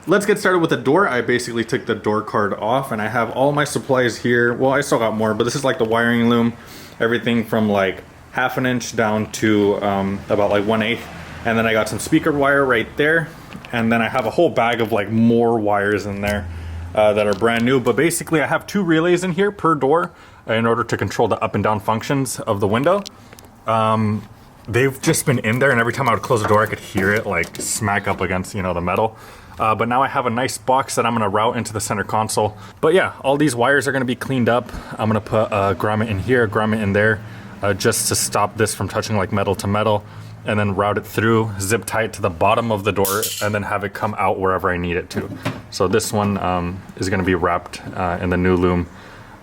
let's get started with the door. I basically took the door card off and I have all my supplies here. Well, I still got more, but this is like the wiring loom. Everything from like 1/2 inch down to about like 1/8. And then I got some speaker wire right there. And then I have a whole bag of like more wires in there that are brand new. But basically I have 2 relays in here per door in order to control the up and down functions of the window. They've just been in there, and every time I would close the door I could hear it like smack up against, you know, the metal. But now I have a nice box that I'm gonna route into the center console. But yeah, all these wires are gonna be cleaned up. I'm gonna put a grommet in here, a grommet in there, just to stop this from touching like metal to metal, and then route it through, zip tie it to the bottom of the door, and then have it come out wherever I need it to. So this one is gonna be wrapped in the new loom.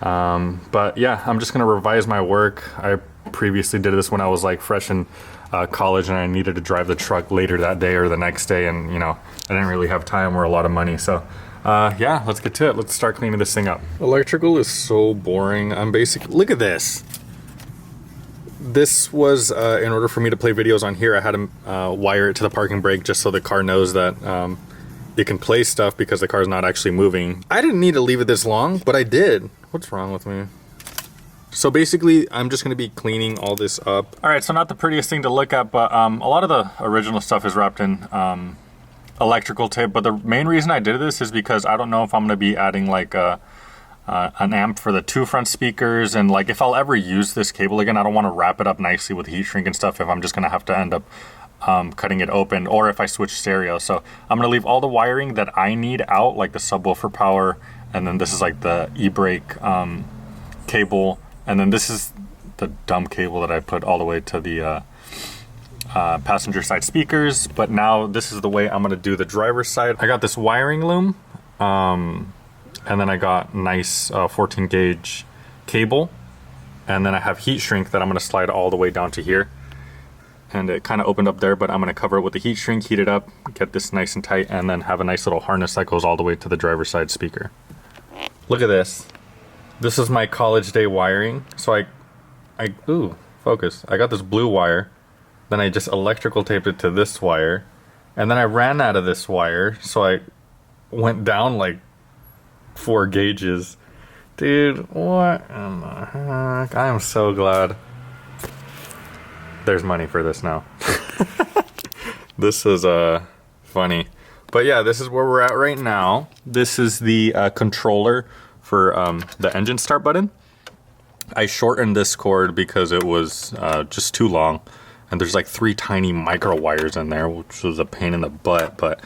But yeah, I'm just gonna revise my work. I previously did this when I was like fresh in college and I needed to drive the truck later that day or the next day, and you know, I didn't really have time or a lot of money. So yeah, let's get to it. Let's start cleaning this thing up. Electrical is so boring. I'm basically, look at this. This was in order for me to play videos on here, I had to wire it to the parking brake just so the car knows that it can play stuff because the car's not actually moving. I didn't need to leave it this long, but I did. What's wrong with me? So basically, I'm just gonna be cleaning all this up. All right, so not the prettiest thing to look at, but a lot of the original stuff is wrapped in electrical tape, but the main reason I did this is because I don't know if I'm gonna be adding like an amp for the 2 front speakers, and like if I'll ever use this cable again, I don't wanna wrap it up nicely with heat shrink and stuff if I'm just gonna have to end up cutting it open, or if I switch stereo. So I'm gonna leave all the wiring that I need out, like the subwoofer power, and then this is like the e-brake cable. And then this is the dumb cable that I put all the way to the passenger side speakers. But now this is the way I'm gonna do the driver's side. I got this wiring loom, and then I got nice 14 gauge cable. And then I have heat shrink that I'm gonna slide all the way down to here. And it kind of opened up there, but I'm gonna cover it with the heat shrink, heat it up, get this nice and tight, and then have a nice little harness that goes all the way to the driver's side speaker. Look at this. This is my college day wiring. So ooh, focus. I got this blue wire, then I just electrical taped it to this wire, and then I ran out of this wire, so I went down like 4 gauges. Dude, what in the heck? I am so glad there's money for this now. This is funny. But yeah, this is where we're at right now. This is the controller for the engine start button. I shortened this cord because it was just too long, and there's like 3 tiny micro wires in there, which was a pain in the butt. But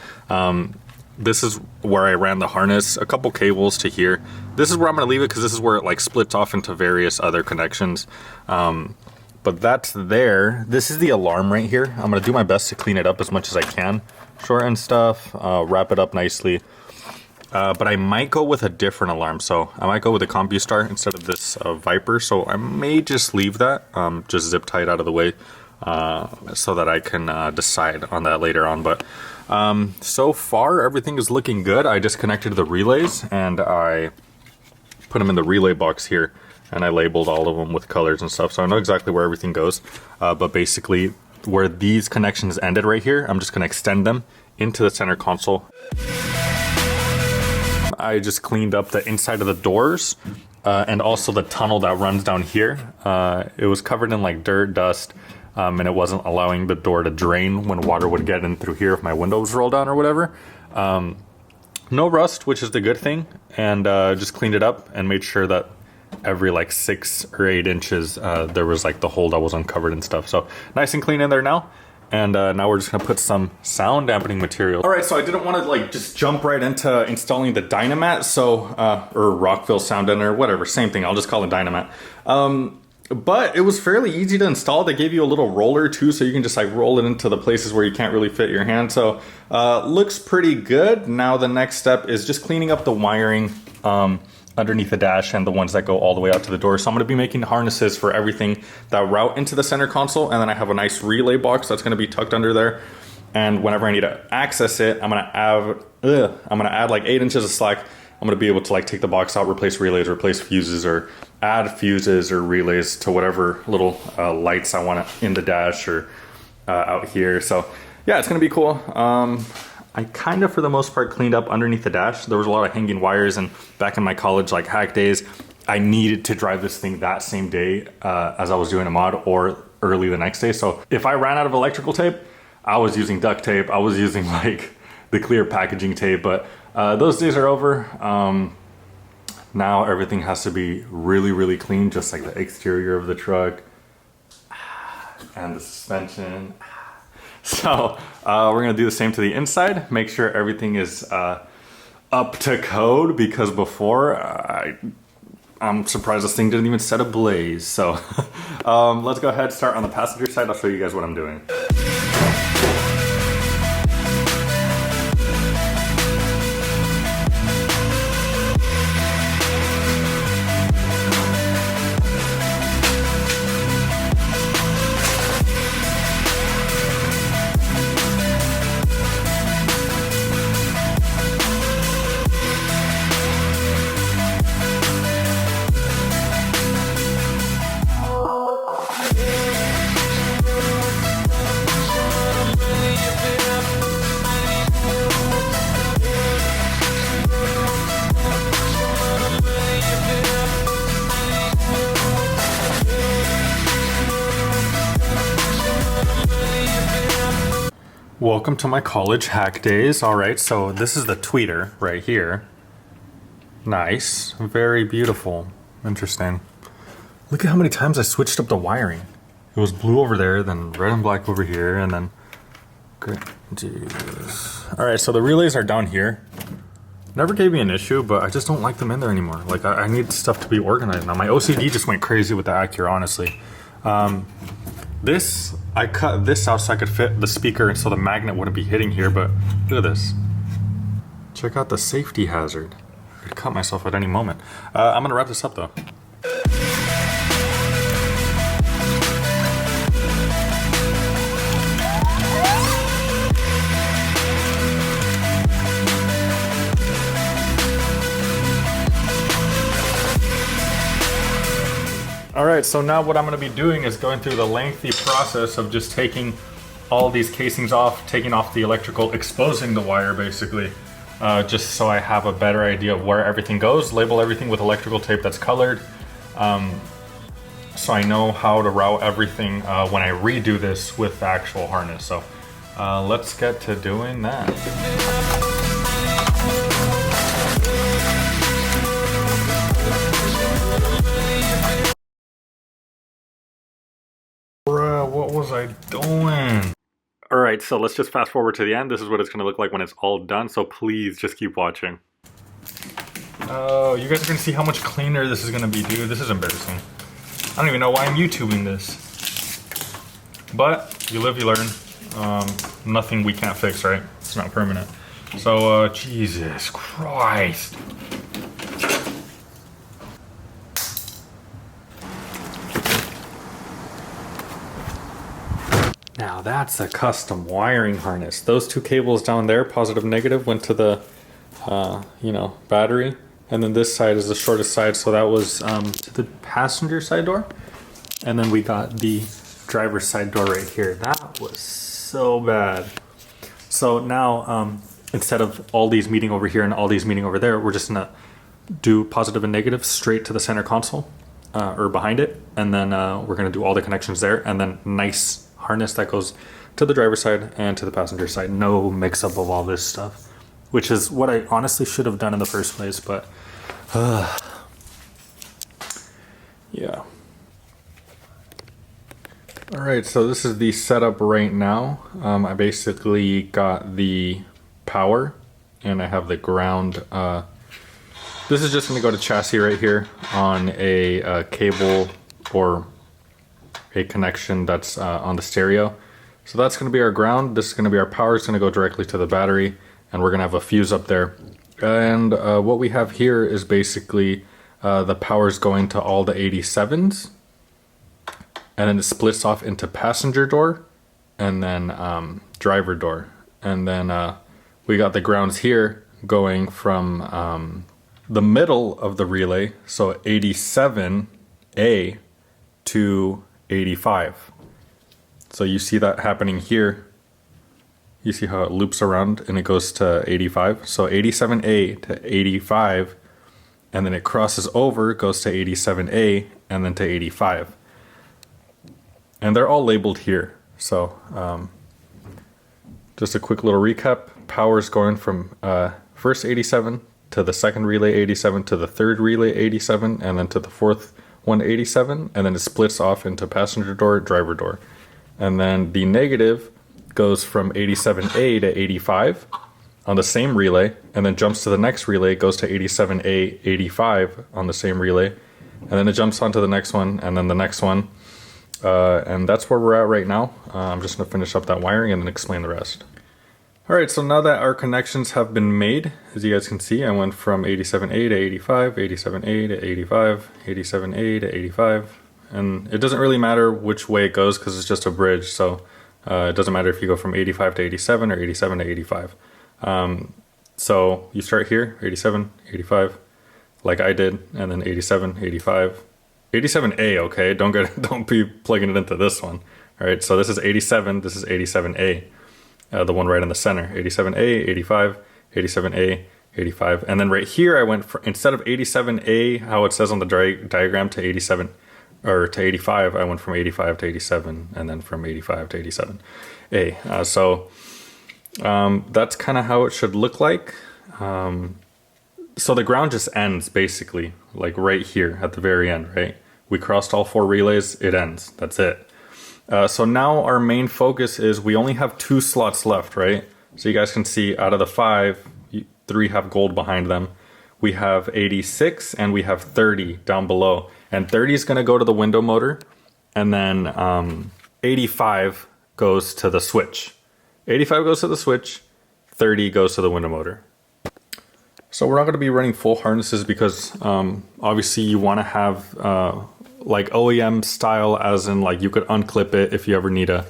this is where I ran the harness, a couple cables to here. This is where I'm gonna leave it because this is where it like splits off into various other connections. But that's there. This is the alarm right here. I'm gonna do my best to clean it up as much as I can, shorten stuff, wrap it up nicely. But I might go with a different alarm. So I might go with a CompuStar instead of this Viper. So I may just leave that, just zip tie it out of the way, so that I can decide on that later on. But so far everything is looking good. I just connected the relays and I put them in the relay box here, and I labeled all of them with colors and stuff. So I know exactly where everything goes. But basically where these connections ended right here, I'm just gonna extend them into the center console. I just cleaned up the inside of the doors and also the tunnel that runs down here. It was covered in like dirt, dust, and it wasn't allowing the door to drain when water would get in through here if my windows rolled down or whatever. No rust, which is the good thing, and just cleaned it up and made sure that every like 6 or 8 inches there was like the hole that was uncovered and stuff. So nice and clean in there now. And now we're just gonna put some sound dampening material. All right, so I didn't want to like just jump right into installing the Dynamat, so or Rockville sound deadener, whatever, same thing. I'll just call it Dynamat. But it was fairly easy to install. They gave you a little roller too, so you can just like roll it into the places where you can't really fit your hand. So looks pretty good. Now the next step is just cleaning up the wiring underneath the dash and the ones that go all the way out to the door. So I'm gonna be making harnesses for everything that route into the center console, and then I have a nice relay box that's gonna be tucked under there. And whenever I need to access it, I'm gonna add like 8 inches of slack. I'm gonna be able to like take the box out, replace relays, replace fuses, or add fuses or relays to whatever little lights I want in the dash or out here. So yeah, it's gonna be cool. I kind of, for the most part, cleaned up underneath the dash. There was a lot of hanging wires, and back in my college, like hack days, I needed to drive this thing that same day as I was doing a mod or early the next day. So if I ran out of electrical tape, I was using duct tape. I was using like the clear packaging tape, but those days are over. Now everything has to be really, really clean, just like the exterior of the truck and the suspension. So we're gonna do the same to the inside, make sure everything is up to code, because before I'm surprised this thing didn't even set ablaze. So let's go ahead and start on the passenger side. I'll show you guys what I'm doing. Welcome to my college hack days. All right, so this is the tweeter right here. Nice, very beautiful, interesting. Look at how many times I switched up the wiring. It was blue over there, then red and black over here, and then great. Jeez. All right, so the relays are down here. Never gave me an issue, but I just don't like them in there anymore. Like I need stuff to be organized now. My OCD just went crazy with the Acura, honestly. I cut this out so I could fit the speaker so the magnet wouldn't be hitting here, but look at this. Check out the safety hazard. I could cut myself at any moment. I'm gonna wrap this up though. All right, so now what I'm gonna be doing is going through the lengthy process of just taking all these casings off, taking off the electrical, exposing the wire basically, just so I have a better idea of where everything goes, label everything with electrical tape that's colored, so I know how to route everything when I redo this with the actual harness. So let's get to doing that. What was I doing? All right, so let's just fast forward to the end. This is what it's gonna look like when it's all done, so please just keep watching. Oh, you guys are gonna see how much cleaner this is gonna be, dude. This is embarrassing. I don't even know why I'm YouTubing this. But you live, you learn. Nothing we can't fix, right? It's not permanent. So, Jesus Christ. Now that's a custom wiring harness. Those two cables down there, positive, negative, went to the, battery. And then this side is the shortest side, so that was to the passenger side door. And then we got the driver's side door right here. That was so bad. So now, instead of all these meeting over here and all these meeting over there, we're just gonna do positive and negative straight to the center console, or behind it. And then we're gonna do all the connections there, and then nice harness that goes to the driver's side and to the passenger side. No mix up of all this stuff, which is what I honestly should have done in the first place, but yeah. All right, so this is the setup right now. I basically got the power and I have the ground. This is just gonna go to chassis right here on a cable or a connection that's on the stereo. So that's gonna be our ground. This is gonna be our power. It's gonna go directly to the battery, and we're gonna have a fuse up there. And what we have here is basically the power's going to all the 87s, and then it splits off into passenger door and then driver door. And then we got the grounds here going from the middle of the relay, so 87A to 85. So you see that happening here You see how it loops around and it goes to 85? So 87A to 85, and then it crosses over, goes to 87A, and then to 85. And they're all labeled here. So just a quick little recap. Power's going from first 87 to the second relay 87 to the third relay 87, and then to the fourth one 87, and then it splits off into passenger door, driver door. And then the negative goes from 87A to 85 on the same relay, and then jumps to the next relay, goes to 87A, 85 on the same relay, and then it jumps onto the next one, and then the next one. And that's where we're at right now. I'm just going to finish up that wiring and then explain the rest. Alright, so now that our connections have been made, as you guys can see, I went from 87A to 85, 87A to 85, 87A to 85, and it doesn't really matter which way it goes because it's just a bridge, so it doesn't matter if you go from 85 to 87 or 87 to 85. So you start here, 87, 85, like I did, and then 87, 85. 87A, okay? Don't be plugging it into this one. Alright, so this is 87, this is 87A. The one right in the center, 87A, 85, 87A, 85. And then right here I went, instead of 87A, how it says on the diagram, to 87, or to 85, I went from 85 to 87, and then from 85 to 87A. So that's kind of how it should look like. So the ground just ends basically, like right here at the very end, right? We crossed all 4 relays, it ends, that's it. So now our main focus is we only have 2 slots left, right? So you guys can see out of the 5, 3 have gold behind them. We have 86 and we have 30 down below. And 30 is going to go to the window motor, and then 85 goes to the switch. 85 goes to the switch, 30 goes to the window motor. So we're not going to be running full harnesses because obviously you want to have like OEM style, as in like you could unclip it if you ever need to,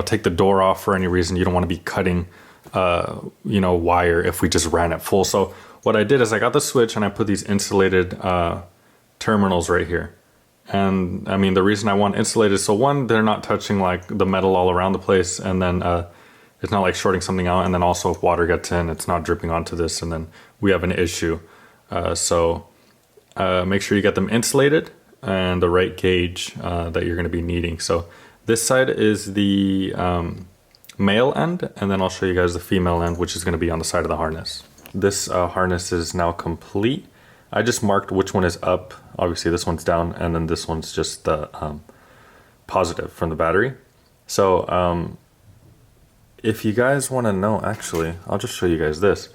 take the door off for any reason. You don't want to be cutting, wire if we just ran it full. So what I did is I got the switch and I put these insulated terminals right here. And I mean, the reason I want insulated, so one, they're not touching like the metal all around the place, and then it's not like shorting something out, and then also if water gets in, it's not dripping onto this, and then we have an issue. So make sure you get them insulated and the right gauge that you're going to be needing. So this side is the male end, and then I'll show you guys the female end, which is going to be on the side of the harness. This harness is now complete. I just marked which one is up. Obviously this one's down, and then this one's just the positive from the battery. So if you guys want to know, actually, I'll just show you guys this.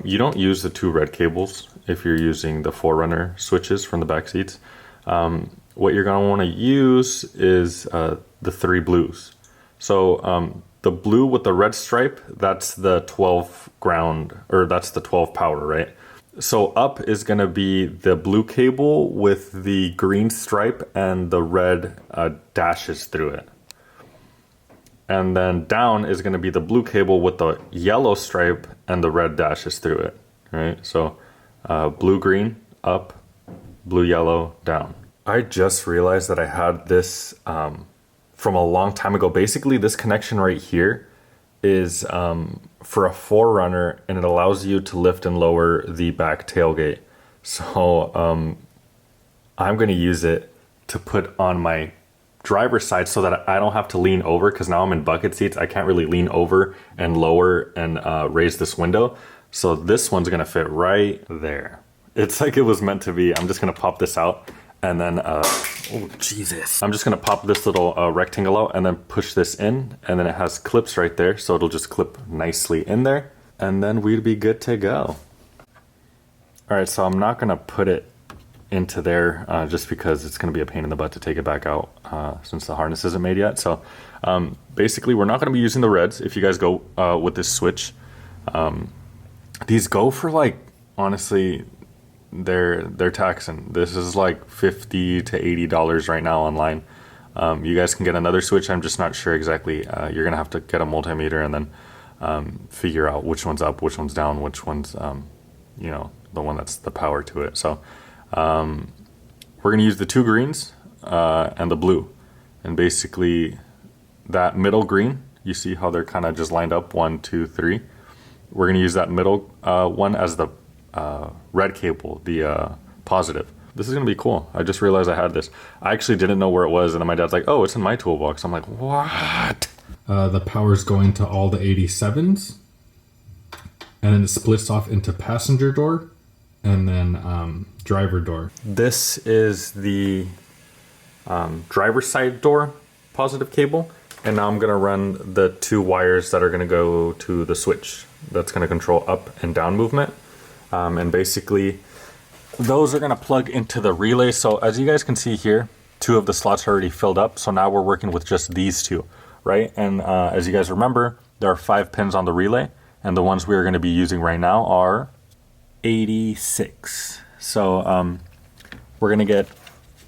You don't use the 2 red cables if you're using the Forerunner switches from the back seats. What you're going to want to use is the 3 blues. So the blue with the red stripe, that's the 12 ground, or that's the 12 power, right? So up is going to be the blue cable with the green stripe and the red dashes through it. And then down is going to be the blue cable with the yellow stripe and the red dashes through it, right? So blue, green, up, blue, yellow, down. I just realized that I had this from a long time ago. Basically, this connection right here is for a Forerunner, and it allows you to lift and lower the back tailgate. So I'm going to use it to put on my driver's side so that I don't have to lean over, because now I'm in bucket seats. I can't really lean over and lower and raise this window. So this one's going to fit right there. It's like it was meant to be. I'm just going to pop this out, and then oh Jesus, I'm just going to pop this little rectangle out and then push this in, and then it has clips right there, so it'll just clip nicely in there, and then we'd be good to go. All right, so I'm not going to put it into there just because it's going to be a pain in the butt to take it back out since the harness isn't made yet. So basically we're not going to be using the reds if you guys go with this switch. These go for, like, honestly, they're taxing. This is like $50 to $80 right now online. You guys can get another switch. I'm just not sure exactly. You're gonna have to get a multimeter and then figure out which one's up, which one's down, which one's the one that's the power to it. So we're gonna use the 2 greens and the blue, and basically that middle green You see how they're kind of just lined up, 1, 2, 3. We're gonna use that middle one as the red cable, the positive. This is gonna be cool. I just realized I had this. I actually didn't know where it was, and then my dad's like, oh, it's in my toolbox. I'm like, what? The power's going to all the 87s, and then it splits off into passenger door and then driver door. This is the driver's side door positive cable, and now I'm gonna run the 2 wires that are gonna go to the switch that's gonna control up and down movement. And basically those are gonna plug into the relay. So as you guys can see here, 2 of the slots are already filled up. So now we're working with just these 2, right? And as you guys remember, there are 5 pins on the relay, and the ones we are gonna be using right now are 86. So we're gonna get,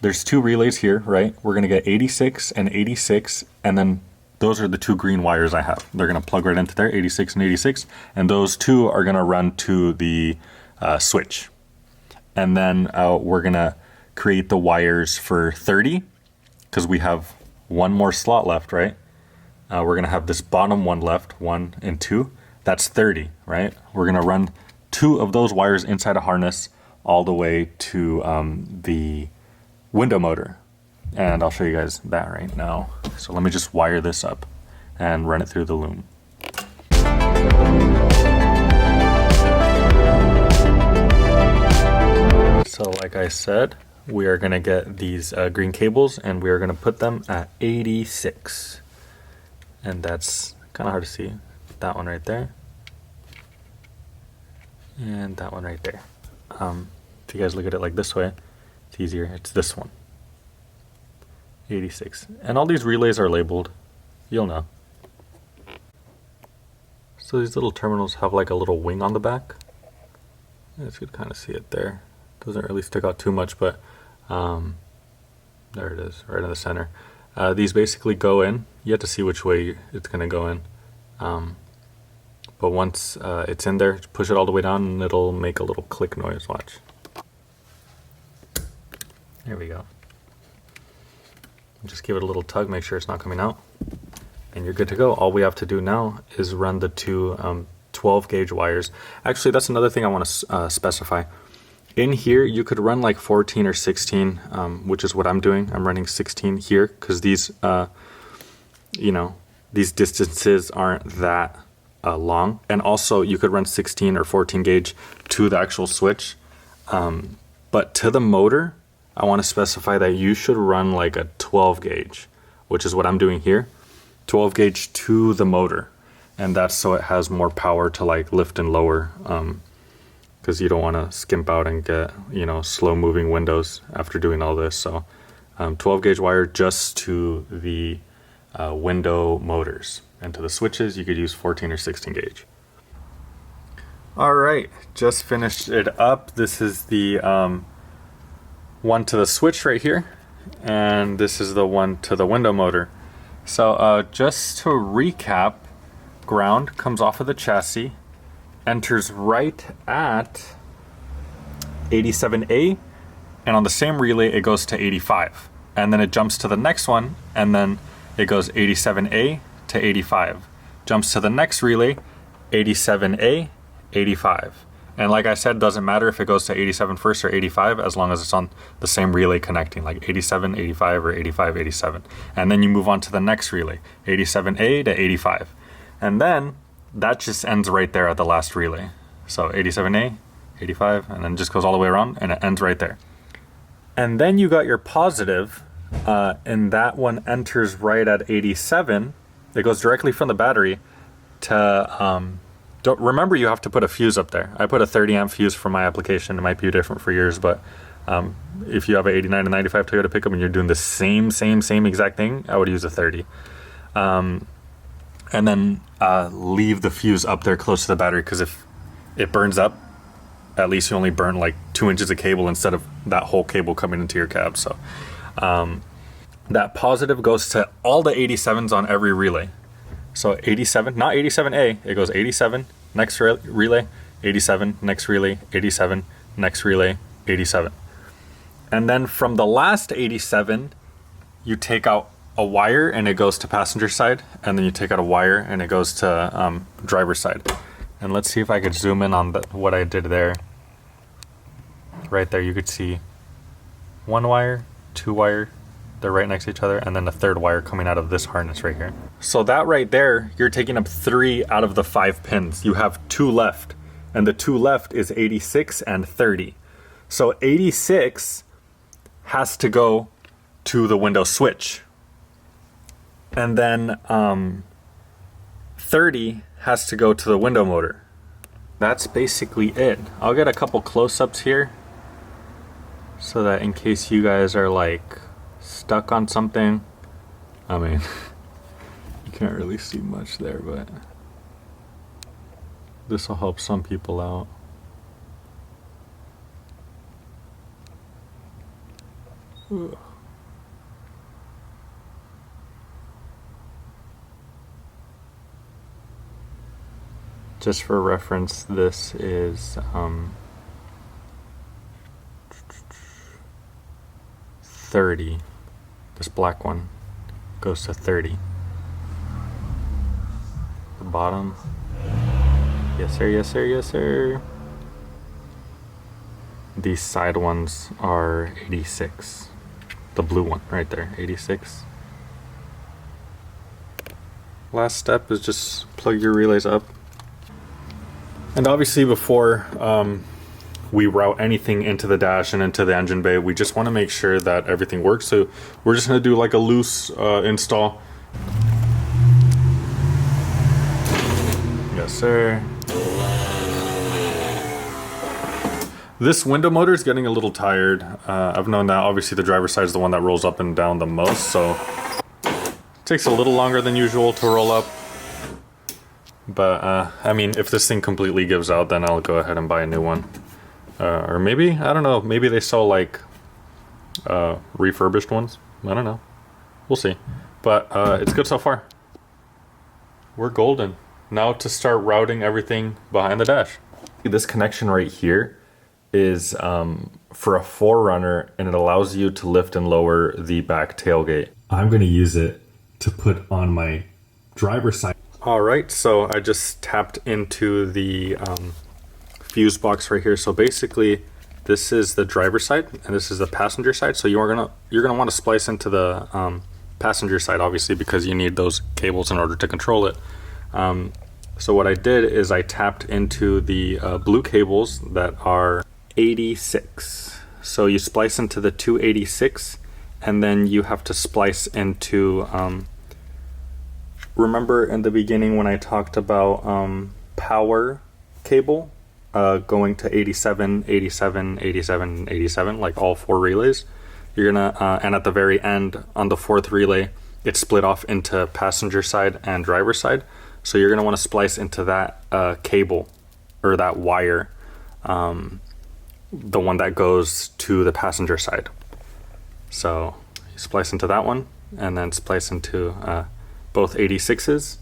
there's 2 relays here, right? We're gonna get 86 and 86, and then those are the 2 green wires I have. They're gonna plug right into there, 86 and 86, and those 2 are gonna run to the switch. And then we're gonna create the wires for 30, because we have 1 more slot left, right? We're gonna have this bottom one left, 1 and 2. That's 30, right? We're gonna run 2 of those wires inside a harness all the way to the window motor. And I'll show you guys that right now. So let me just wire this up and run it through the loom. So like I said, we are gonna get these green cables, and we are gonna put them at 86. And that's kind of hard to see. That one right there. And that one right there. If you guys look at it like this way, it's easier. It's this one. 86. And all these relays are labeled. You'll know. So these little terminals have like a little wing on the back. You guys could kind of see it there. Doesn't really stick out too much, but there it is, right in the center. These basically go in. You have to see which way it's going to go in. But once it's in there, push it all the way down and it'll make a little click noise. Watch. There we go. Just give it a little tug, make sure it's not coming out, and you're good to go. All we have to do now is run the 2 12 gauge wires. Actually, that's another thing I want to specify. In here, you could run like 14 or 16, which is what I'm doing. I'm running 16 here because these, you know, these distances aren't that long. And also, you could run 16 or 14 gauge to the actual switch. But to the motor, I want to specify that you should run like a 12 gauge, which is what I'm doing here. 12 gauge to the motor. And that's so it has more power to like lift and lower, because you don't want to skimp out and get, you know, slow moving windows after doing all this. So 12 gauge wire just to the window motors, and to the switches you could use 14 or 16 gauge. All right, just finished it up. This is the one to the switch right here, and this is the one to the window motor. So just to recap, ground comes off of the chassis, enters right at 87A, and on the same relay it goes to 85, and then it jumps to the next one, and then it goes 87A to 85, jumps to the next relay, 87A, 85. And like I said, doesn't matter if it goes to 87 first or 85, as long as it's on the same relay connecting, like 87, 85, or 85, 87. And then you move on to the next relay, 87A to 85. And then that just ends right there at the last relay. So 87A, 85, and then just goes all the way around, and it ends right there. And then you got your positive, and that one enters right at 87. It goes directly from the battery to... remember, you have to put a fuse up there. I put a 30 amp fuse for my application. It might be different for yours, but if you have an 89 and 95 Toyota pickup and you're doing the same exact thing, I would use a 30. And then leave the fuse up there close to the battery, because if it burns up, at least you only burn like 2 inches of cable instead of that whole cable coming into your cab. So that positive goes to all the 87s on every relay. So 87, not 87A, it goes 87, next relay, 87, next relay, 87, next relay, 87. And then from the last 87, you take out a wire and it goes to passenger side, and then you take out a wire and it goes to driver's side. And let's see if I could zoom in on what I did there. Right there, you could see one wire, two wire, they're right next to each other, and then the third wire coming out of this harness right here. So that right there, you're taking up 3 out of the 5 pins. You have 2 left, and the 2 left is 86 and 30. So 86 has to go to the window switch. And then 30 has to go to the window motor. That's basically it. I'll get a couple close-ups here so that in case you guys are like stuck on something. I mean, you can't really see much there, but this will help some people out. Ugh. Just for reference, this is 30. This black one goes to 30. The bottom. Yes sir, yes sir, yes sir. These side ones are 86. The blue one right there, 86. Last step is just plug your relays up. And obviously before we route anything into the dash and into the engine bay, we just want to make sure that everything works. So we're just going to do like a loose install. Yes, sir. This window motor is getting a little tired. I've known that obviously the driver's side is the one that rolls up and down the most, so it takes a little longer than usual to roll up. But I mean, if this thing completely gives out, then I'll go ahead and buy a new one. Or maybe, I don't know, maybe they sell like refurbished ones. I don't know. We'll see. But it's good so far. We're golden. Now to start routing everything behind the dash. This connection right here is for a 4Runner, and it allows you to lift and lower the back tailgate. I'm going to use it to put on my driver's side. All right, so I just tapped into the fuse box right here. So basically, this is the driver's side, and this is the passenger side. So you're gonna want to splice into the passenger side, obviously, because you need those cables in order to control it. So what I did is I tapped into the blue cables that are 86. So you splice into the 286, and then you have to splice into. Remember in the beginning when I talked about power cable going to 87, 87, 87, 87, like all 4 relays? You're gonna, and at the very end on the 4th relay, it's split off into passenger side and driver side. So you're gonna wanna splice into that cable or that wire, the one that goes to the passenger side. So you splice into that one and then splice into both 86s,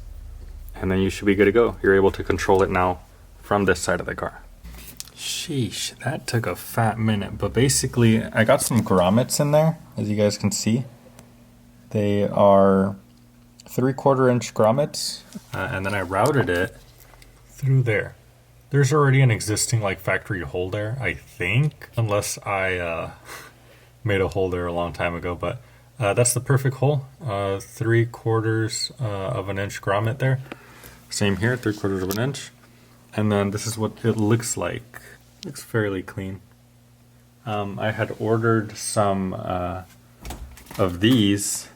and then you should be good to go. You're able to control it now from this side of the car. Sheesh, that took a fat minute, but basically I got some grommets in there, as you guys can see. They are 3/4 inch grommets, and then I routed it through there. There's already an existing like factory hole there, I think, unless I made a hole there a long time ago, but that's the perfect hole. 3/4 of an inch grommet there. Same here, 3/4 of an inch. And then this is what it looks like. Looks fairly clean. I had ordered some of these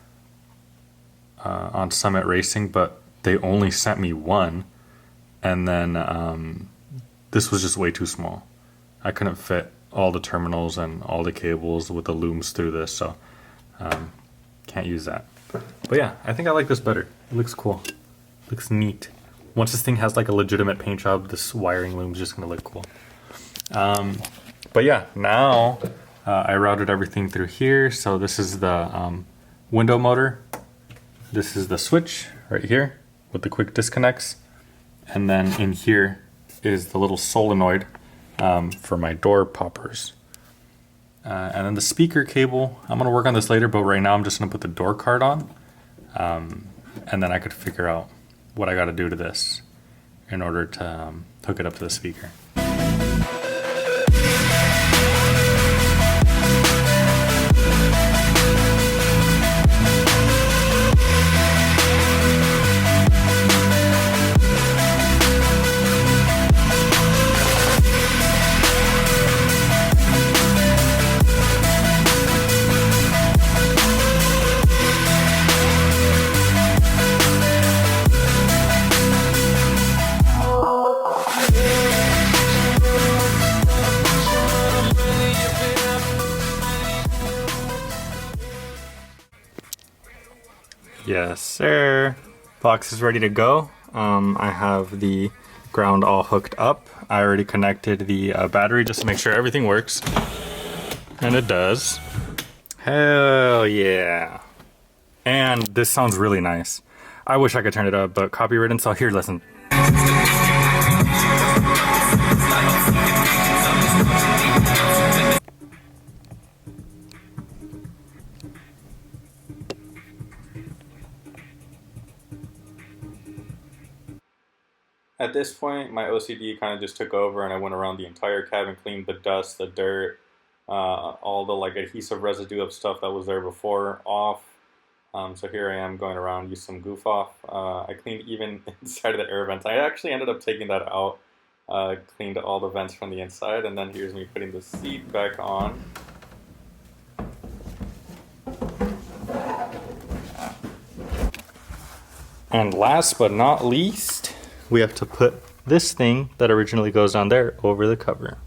on Summit Racing, but they only sent me one. And then this was just way too small. I couldn't fit all the terminals and all the cables with the looms through this, so can't use that. But yeah, I think I like this better. It looks cool. Looks neat. Once this thing has like a legitimate paint job, this wiring loom is just gonna look cool. But yeah, now I routed everything through here. So this is the window motor. This is the switch right here with the quick disconnects. And then in here is the little solenoid for my door poppers. And then the speaker cable, I'm gonna work on this later, but right now I'm just gonna put the door card on. And then I could figure out what I got to do to this in order to hook it up to the speaker. Yes, sir. Box is ready to go. I have the ground all hooked up. I already connected the battery just to make sure everything works. And it does. Hell yeah. And this sounds really nice. I wish I could turn it up, but copyrighted, so here, listen. At this point, my OCD kind of just took over, and I went around the entire cabin, cleaned the dust, the dirt, all the like adhesive residue of stuff that was there before off. So here I am going around, use some goof off. I cleaned even inside of the air vents. I actually ended up taking that out, cleaned all the vents from the inside, and then here's me putting the seat back on. And last but not least, we have to put this thing that originally goes on there over the cover.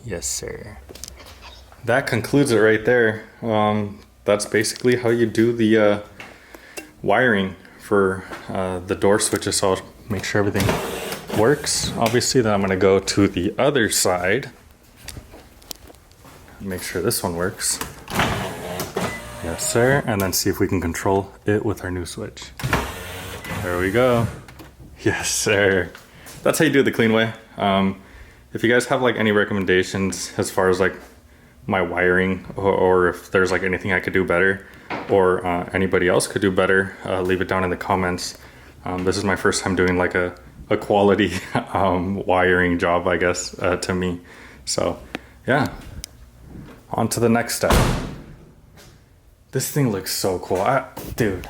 Yes, sir. That concludes it right there. That's basically how you do the wiring for the door switches. So I'll make sure everything works. Obviously, then I'm gonna go to the other side. Make sure this one works. Yes, sir. And then see if we can control it with our new switch. There we go. Yes, sir. That's how you do it the clean way. If you guys have like any recommendations as far as like my wiring, or if there's like anything I could do better, or anybody else could do better, leave it down in the comments. This is my first time doing like a quality wiring job, I guess, to me. So yeah, on to the next step. This thing looks so cool. Dude.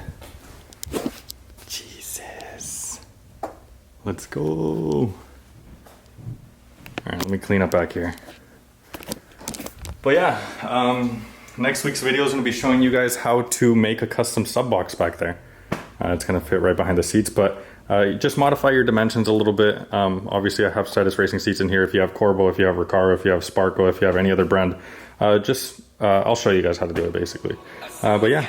Let's go. All right, let me clean up back here. But yeah, next week's video is gonna be showing you guys how to make a custom sub box back there. It's gonna fit right behind the seats, but just modify your dimensions a little bit. Obviously I have Status Racing seats in here. If you have Corbo, if you have Recaro, if you have Sparco, if you have any other brand, I'll show you guys how to do it basically. But yeah.